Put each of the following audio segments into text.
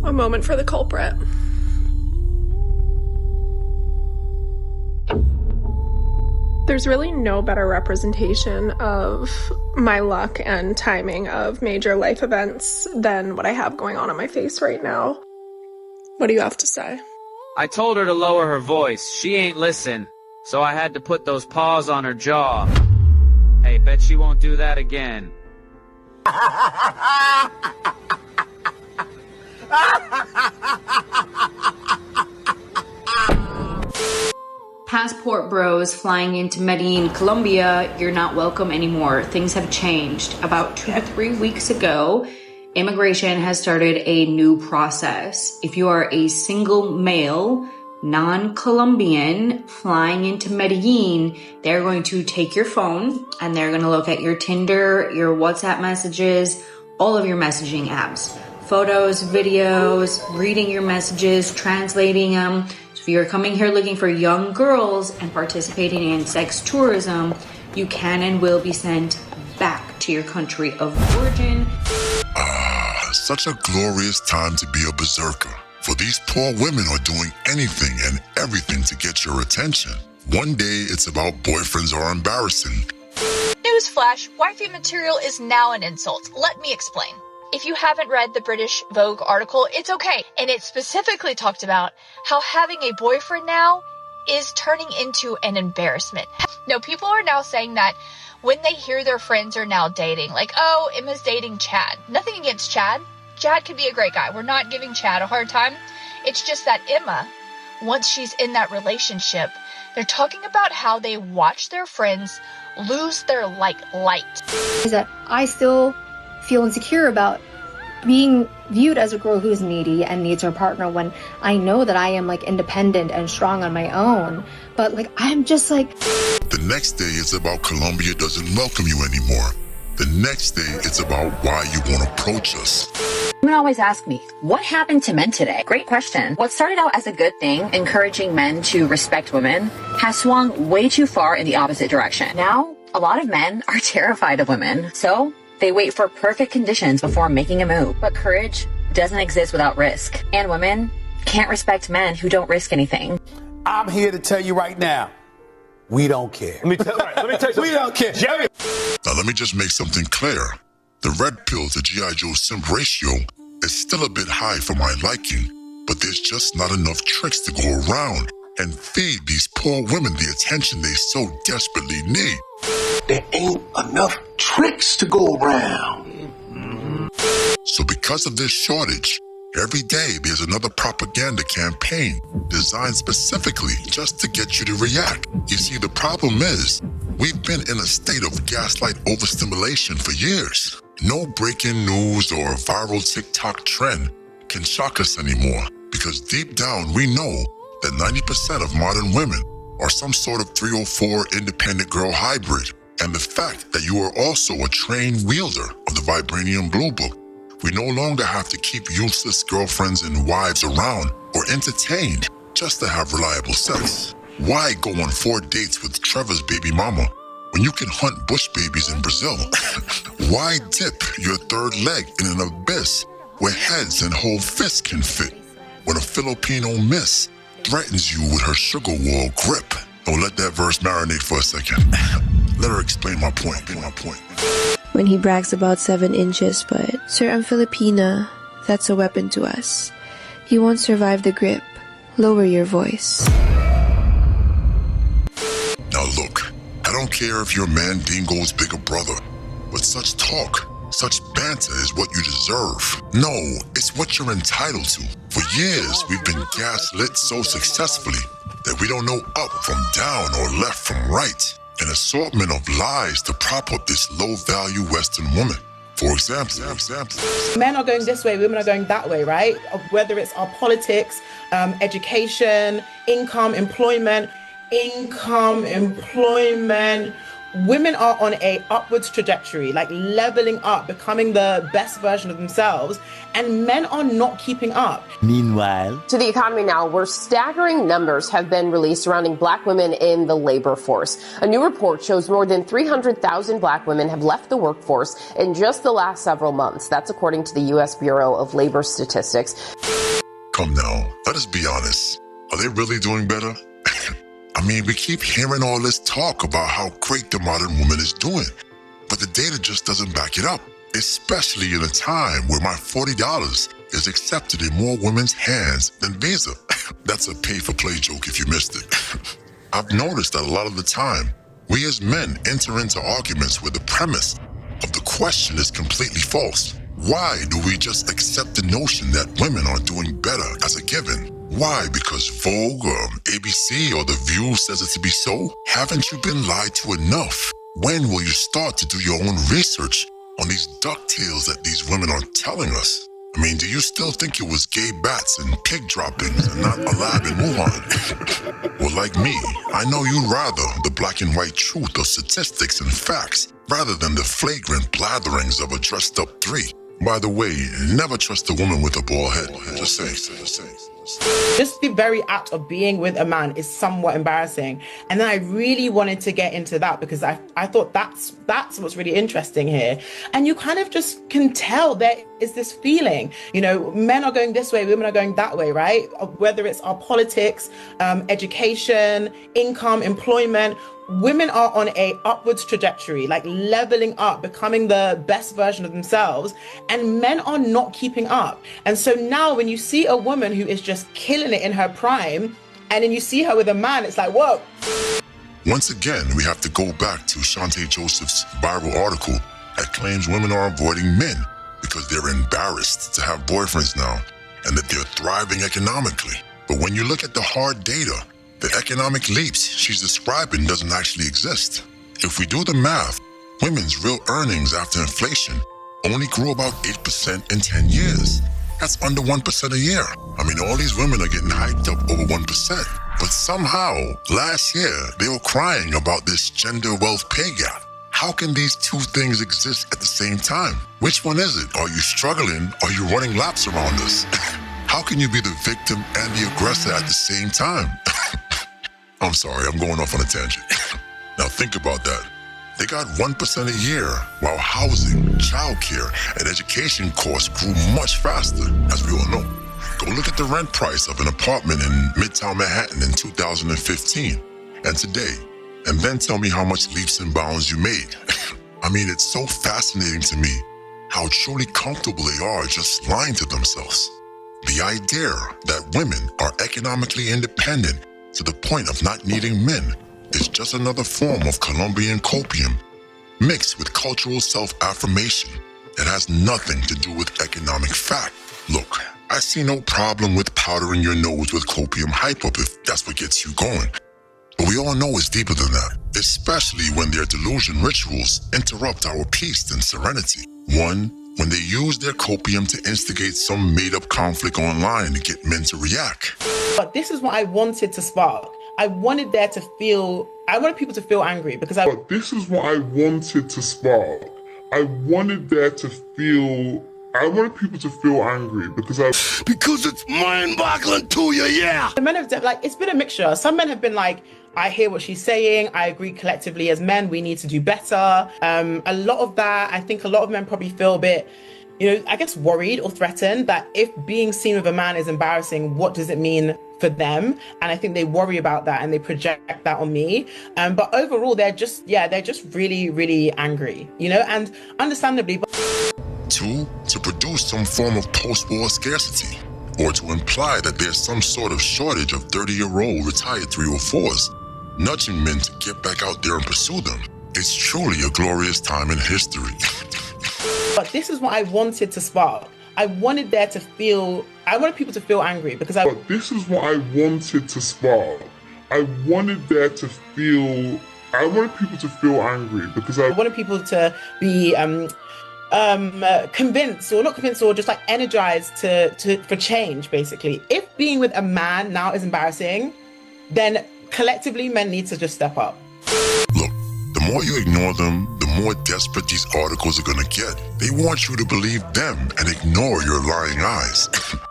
A moment for the culprit. There's really no better representation of my luck and timing of major life events than what I have going on my face right now. What do you have to say? I told her to lower her voice. She ain't listen, so I had to put those paws on her jaw. Hey, bet she won't do that again. Passport bros flying into Medellin, Colombia, you're not welcome anymore. Things have changed. About 2 to 3 weeks ago, immigration has started a new process. If you are a single male, non-Colombian flying into Medellin, they're going to take your phone and they're going to look at your Tinder, your WhatsApp messages, all of your messaging apps, photos, videos, reading your messages, translating them. So if you're coming here looking for young girls and participating in sex tourism, you can and will be sent back to your country of origin. Such a glorious time to be a berserker. For these poor women are doing anything and everything to get your attention. One day it's about boyfriends are embarrassing. Newsflash, wifey material is now an insult. Let me explain. If you haven't read the British Vogue article, it's okay. And it specifically talked about how having a boyfriend now is turning into an embarrassment. No, people are now saying that when they hear their friends are now dating, like, oh, Emma's dating Chad. Nothing against Chad. Chad could be a great guy. We're not giving Chad a hard time. It's just that Emma, once she's in that relationship, they're talking about how they watch their friends lose their light. Is that I still feel insecure about being viewed as a girl who's needy and needs her partner when I know that I am like independent and strong on my own. But like, I'm just like... The next day it's about Colombia doesn't welcome you anymore. The next day it's about why you won't approach us. Women always ask me, what happened to men today? Great question. What started out as a good thing, encouraging men to respect women, has swung way too far in the opposite direction. Now, a lot of men are terrified of women. So they wait for perfect conditions before making a move. But courage doesn't exist without risk. And women can't respect men who don't risk anything. I'm here to tell you right now, we don't care. Let me tell you something. We don't care. Jerry. Now let me just make something clear. The red pill to G.I. Joe simp ratio is still a bit high for my liking, but there's just not enough tricks to go around and feed these poor women the attention they so desperately need. There ain't enough tricks to go around. So because of this shortage, every day there's another propaganda campaign designed specifically just to get you to react. You see, the problem is, we've been in a state of gaslight overstimulation for years. No breaking news or viral TikTok trend can shock us anymore because deep down we know that 90% of modern women are some sort of 304 independent girl hybrid. And the fact that you are also a trained wielder of the Vibranium Blue Book, we no longer have to keep useless girlfriends and wives around or entertained just to have reliable sex. Why go on 4 dates with Trevor's baby mama when you can hunt bush babies in Brazil? Why dip your third leg in an abyss where heads and whole fists can fit when a Filipino miss threatens you with her sugar wall grip? Oh, let that verse marinate for a second. Let her explain my point. When he brags about 7 inches, but, Sir, I'm Filipina. That's a weapon to us. You won't survive the grip. Lower your voice. Now look, I don't care if you're Mandingo's bigger brother, but such talk, such banter is what you deserve. No, it's what you're entitled to. For years, we've been gaslit so successfully that we don't know up from down or left from right. An assortment of lies to prop up this low-value Western woman. For example, men are going this way, women are going that way, right? Whether it's our politics, education, income, employment, women are on a upwards trajectory, like leveling up, becoming the best version of themselves, and men are not keeping up. Meanwhile, to the economy now, where staggering numbers have been released surrounding black women in the labor force. A new report shows more than 300,000 black women have left the workforce in just the last several months. That's according to the U.S. Bureau of Labor Statistics. Come now, let us be honest. Are they really doing better? I mean, we keep hearing all this talk about how great the modern woman is doing, but the data just doesn't back it up, especially in a time where my $40 is accepted in more women's hands than Visa. That's a pay-for-play joke if you missed it. I've noticed that a lot of the time, we as men enter into arguments where the premise of the question is completely false. Why do we just accept the notion that women are doing better as a given? Why? Because Vogue or ABC or The View says it to be so? Haven't you been lied to enough? When will you start to do your own research on these ducktales that these women are telling us? I mean, do you still think it was gay bats and pig droppings and not a lab in Wuhan? Well, like me, I know you'd rather the black and white truth of statistics and facts rather than the flagrant blatherings of a dressed-up three. By the way, never trust a woman with a bald head. Just saying. Just the very act of being with a man is somewhat embarrassing. And then I really wanted to get into that because I thought that's what's really interesting here. And you kind of just can tell there is this feeling, you know, men are going this way, women are going that way, right? Whether it's our politics, education, income, employment, women are on a upwards trajectory, like leveling up, becoming the best version of themselves, and men are not keeping up. And so now when you see a woman who is just killing it in her prime, and then you see her with a man, it's like, whoa. Once again, we have to go back to Shante Joseph's viral article that claims women are avoiding men because they're embarrassed to have boyfriends now and that they're thriving economically. But when you look at the hard data, the economic leaps she's describing doesn't actually exist. If we do the math, women's real earnings after inflation only grew about 8% in 10 years. That's under 1% a year. I mean, all these women are getting hyped up over 1%. But somehow, last year, they were crying about this gender wealth pay gap. How can these two things exist at the same time? Which one is it? Are you struggling? Are you running laps around us? How can you be the victim and the aggressor at the same time? I'm sorry, I'm going off on a tangent. Now think about that. They got 1% a year, while housing, childcare, and education costs grew much faster, as we all know. Go look at the rent price of an apartment in Midtown Manhattan in 2015 and today, and then tell me how much leaps and bounds you made. I mean, it's so fascinating to me how truly comfortable they are just lying to themselves. The idea that women are economically independent to the point of not needing men is just another form of Colombian copium mixed with cultural self-affirmation that has nothing to do with economic fact. Look, I see no problem with powdering your nose with copium hype-up if that's what gets you going. But we all know it's deeper than that, especially when their delusion rituals interrupt our peace and serenity. One, when they use their copium to instigate some made-up conflict online to get men to react. But this is what I wanted to spark. I wanted people to feel angry because But this is what I wanted to spark. I wanted people to feel angry because it's mind-boggling to you, yeah. The men have it's been a mixture. Some men have been like, I hear what she's saying. I agree collectively as men, we need to do better. A lot of that, I think a lot of men probably feel a bit, I guess worried or threatened that if being seen with a man is embarrassing, what does it mean for them? And I think they worry about that and they project that on me. But overall, they're just really, really angry, and understandably. Two, to produce some form of post-war scarcity, or to imply that there's some sort of shortage of 30-year-old retired 304s, nudging men to get back out there and pursue them. It's truly a glorious time in history. But this is what I wanted to spark. I wanted people to feel angry because But this is what I wanted to spark. I wanted people to feel angry because I wanted people to be convinced or not convinced or just energized for change, basically. If being with a man now is embarrassing, then collectively men need to just step up. Look, the more you ignore them, the more desperate these articles are gonna get. They want you to believe them and ignore your lying eyes.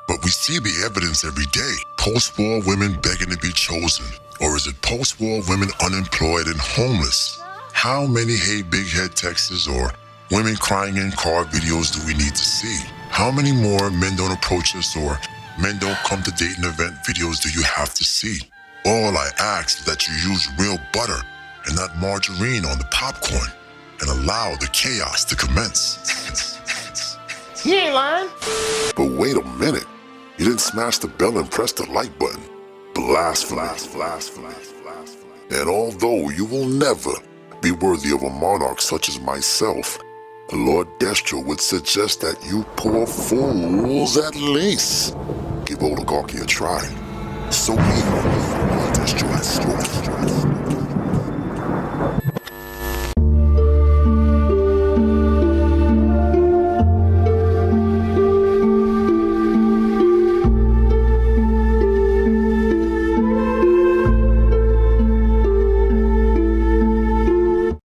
But we see the evidence every day. Post-war women begging to be chosen. Or is it post-war women unemployed and homeless? How many hey big head texts or women crying in car videos do we need to see? How many more men don't approach us or men don't come to dating event videos do you have to see? All I ask is that you use real butter and not margarine on the popcorn and allow the chaos to commence. He ain't lying. But wait a minute. You didn't smash the bell and press the like button. Blasphemy. And although you will never be worthy of a monarch such as myself, the Lord Destro would suggest that you poor fools at least give oligarchy a try. So be Lord Destro has spoken.